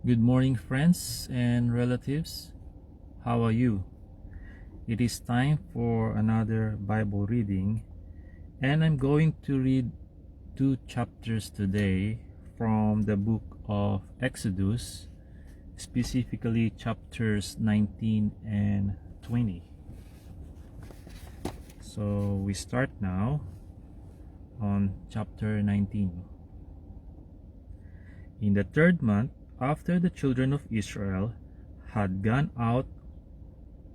Good morning, friends and relatives. How are you? It is time for another Bible reading, and I'm going to read two chapters today from the book of Exodus, specifically chapters 19 and 20. So we start now on chapter 19. In the third month, after the children of Israel had gone out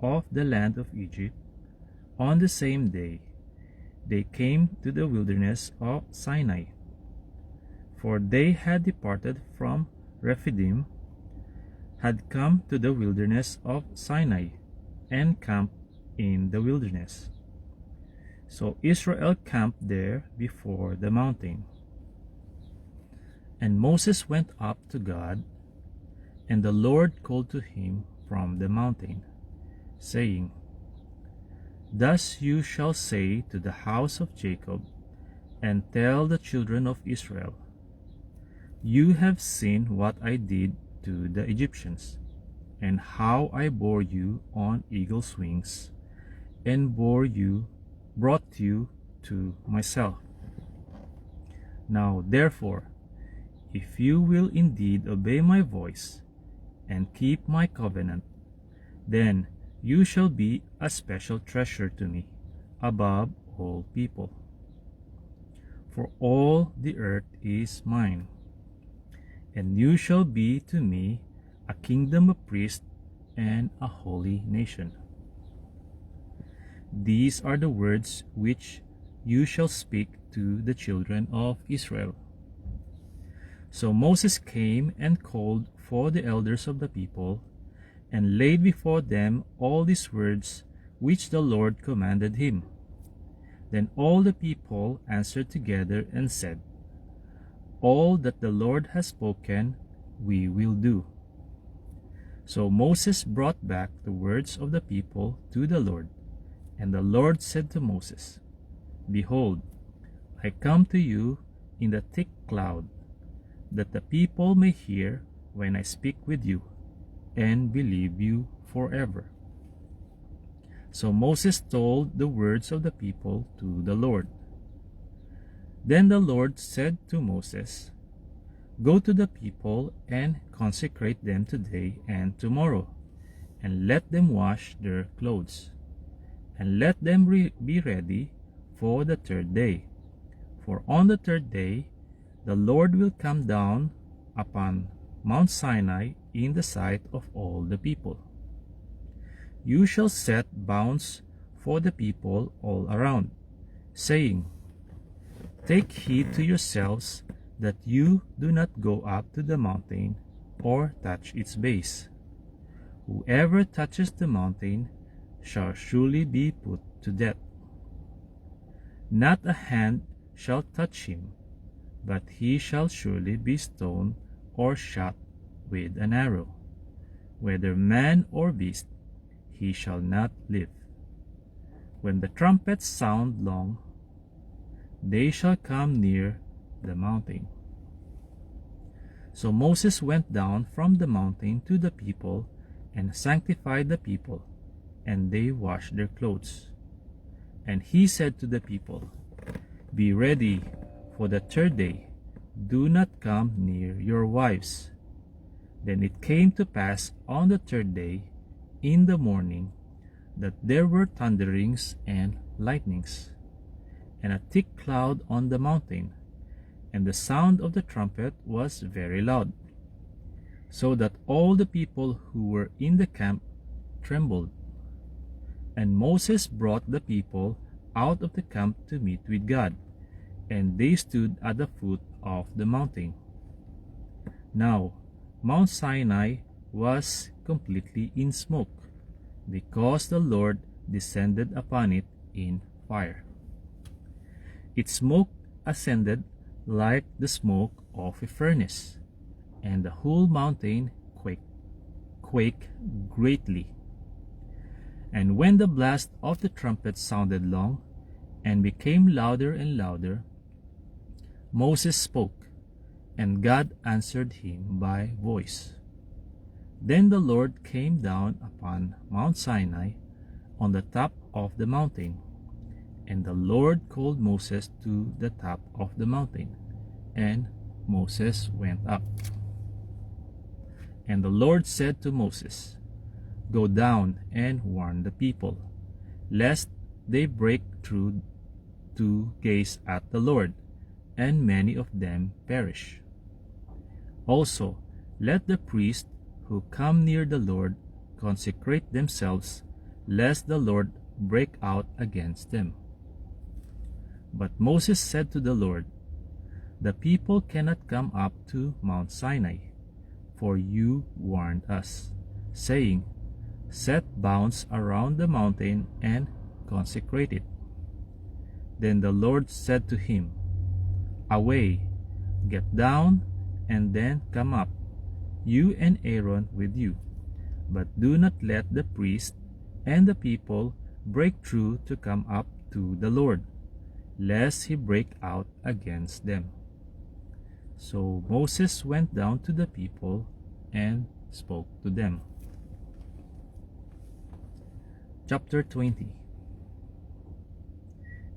of the land of Egypt, on the same day they came to the wilderness of Sinai. For they had departed from Rephidim, had come to the wilderness of Sinai, and camped in the wilderness. So Israel camped there before the mountain. And Moses went up to God, and the Lord called to him from the mountain, saying, Thus you shall say to the house of Jacob, and tell the children of Israel, You have seen what I did to the Egyptians, and how I bore you on eagle's wings, and brought you to myself. Now therefore, if you will indeed obey my voice, and keep my covenant, then you shall be a special treasure to me above all people. For all the earth is mine, and you shall be to me a kingdom of priests and a holy nation. These are the words which you shall speak to the children of Israel. So Moses came and called for the elders of the people, and laid before them all these words which the Lord commanded him. Then all the people answered together and said, All that the Lord has spoken, we will do. So Moses brought back the words of the people to the Lord, and the Lord said to Moses, Behold, I come to you in the thick cloud, that the people may hear when I speak with you, and believe you forever. So Moses told the words of the people to the Lord. Then the Lord said to Moses, Go to the people and consecrate them today and tomorrow, and let them wash their clothes, and let them be ready for the third day. For on the third day the Lord will come down upon Mount Sinai in the sight of all the people. You shall set bounds for the people all around, saying, Take heed to yourselves that you do not go up to the mountain or touch its base. Whoever touches the mountain shall surely be put to death. Not a hand shall touch him, but he shall surely be stoned or shot with an arrow. Whether man or beast, he shall not live. When the trumpets sound long, they shall come near the mountain. So Moses went down from the mountain to the people, and sanctified the people, and they washed their clothes. And he said to the people, Be ready for the third day. Do not come near your wives. Then it came to pass on the third day, in the morning, that there were thunderings and lightnings, and a thick cloud on the mountain, and the sound of the trumpet was very loud, so that all the people who were in the camp trembled. And Moses brought the people out of the camp to meet with God, and they stood at the foot of the mountain. Now Mount Sinai was completely in smoke, because the Lord descended upon it in fire. Its smoke ascended like the smoke of a furnace, and the whole mountain quaked greatly. And when the blast of the trumpet sounded long, and became louder and louder, Moses spoke, and God answered him by voice. Then the Lord came down upon Mount Sinai on the top of the mountain. And the Lord called Moses to the top of the mountain, and Moses went up. And the Lord said to Moses, Go down and warn the people, lest they break through to gaze at the Lord, and many of them perish. Also, let the priests who come near the Lord consecrate themselves, lest the Lord break out against them. But Moses said to the Lord, The people cannot come up to Mount Sinai, for you warned us, saying, Set bounds around the mountain and consecrate it. Then the Lord said to him, Away, get down, and then come up, you and Aaron with you. But do not let the priest and the people break through to come up to the Lord, lest he break out against them. So Moses went down to the people and spoke to them. Chapter 20.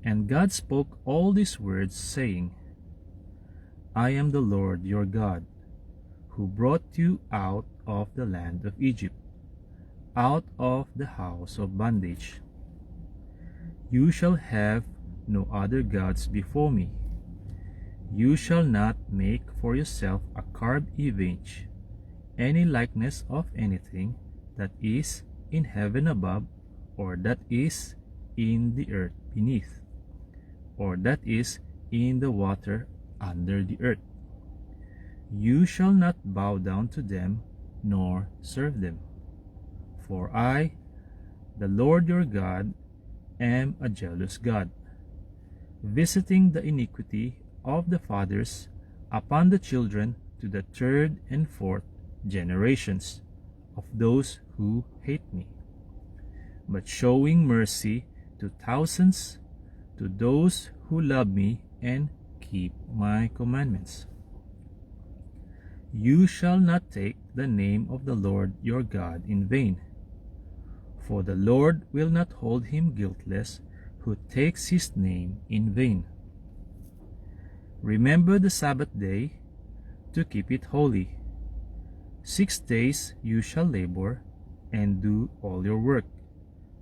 And God spoke all these words, saying, I am the Lord your God, who brought you out of the land of Egypt, out of the house of bondage. You shall have no other gods before me. You shall not make for yourself a carved image, any likeness of anything that is in heaven above, or that is in the earth beneath, or that is in the water under the earth. You shall not bow down to them, nor serve them. For I, the Lord your God, am a jealous God, visiting the iniquity of the fathers upon the children to the third and fourth generations of those who hate me, but showing mercy to thousands, to those who love me and keep my commandments. You shall not take the name of the Lord your God in vain, for the Lord will not hold him guiltless who takes his name in vain. Remember the Sabbath day to keep it holy. 6 days you shall labor and do all your work,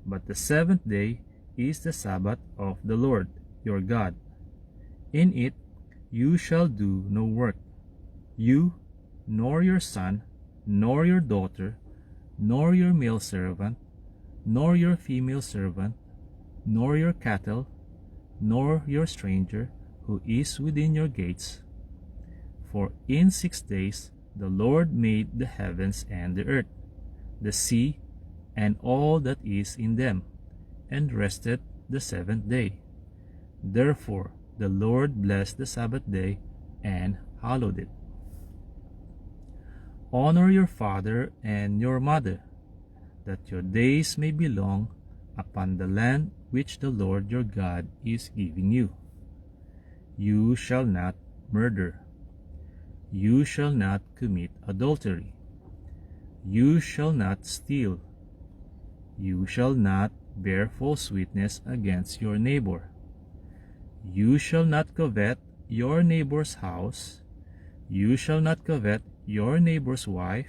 but the seventh day is the Sabbath of the Lord your God. In it you shall do no work, you, nor your son, nor your daughter, nor your male servant, nor your female servant, nor your cattle, nor your stranger who is within your gates. For in 6 days the Lord made the heavens and the earth, the sea, and all that is in them, and rested the seventh day. Therefore the Lord blessed the Sabbath day and hallowed it. Honor your father and your mother, that your days may be long upon the land which the Lord your God is giving you. You shall not murder. You shall not commit adultery. You shall not steal. You shall not bear false witness against your neighbor. You shall not covet your neighbor's house. You shall not covet your neighbor's wife,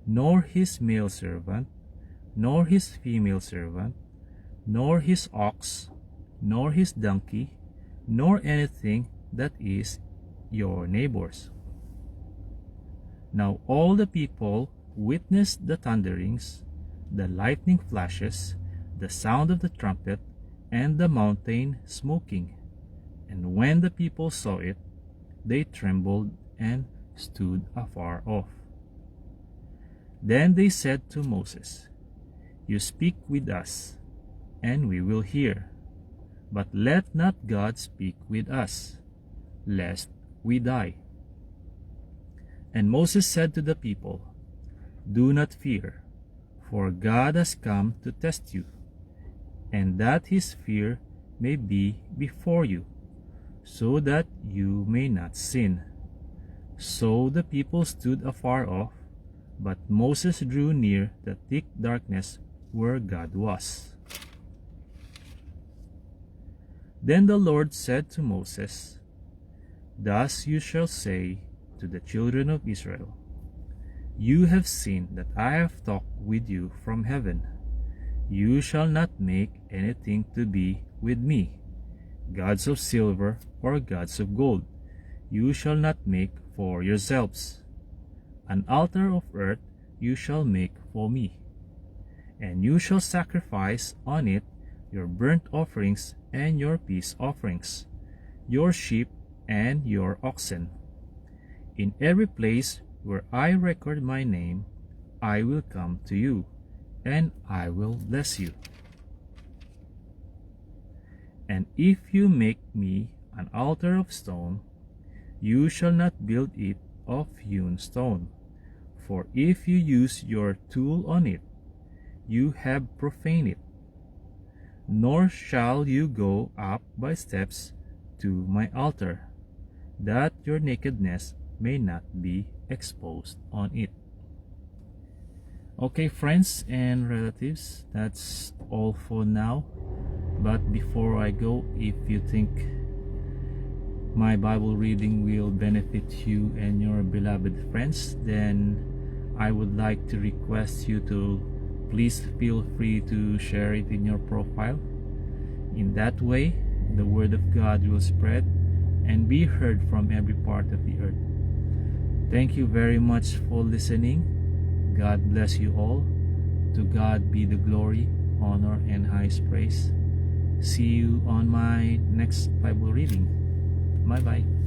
nor his male servant, nor his female servant, nor his ox, nor his donkey, nor anything that is your neighbor's. Now all the people witnessed the thunderings, the lightning flashes, the sound of the trumpet, and the mountain smoking. And when the people saw it, they trembled and stood afar off. Then they said to Moses, You speak with us, and we will hear. But let not God speak with us, lest we die. And Moses said to the people, Do not fear, for God has come to test you, and that his fear may be before you, so that you may not sin. So the people stood afar off, But Moses drew near the thick darkness where God was. Then the Lord said to Moses, Thus you shall say to the children of Israel, You have seen that I have talked with you from heaven. You shall not make anything to be with me, gods of silver or gods of gold. You shall not make for yourselves. An altar of earth you shall make for me, and you shall sacrifice on it your burnt offerings and your peace offerings, your sheep and your oxen. In every place where I record my name, I will come to you, and I will bless you. And if you make me an altar of stone, you shall not build it of hewn stone. For if you use your tool on it, you have profaned it. Nor shall you go up by steps to my altar, that your nakedness may not be exposed on it. Okay, friends and relatives, that's all for now. But before I go, if you think my Bible reading will benefit you and your beloved friends, then I would like to request you to please feel free to share it in your profile. In that way, the Word of God will spread and be heard from every part of the earth. Thank you very much for listening. God bless you all. To God be the glory, honor, and highest praise. See you on my next Bible reading. Bye-bye.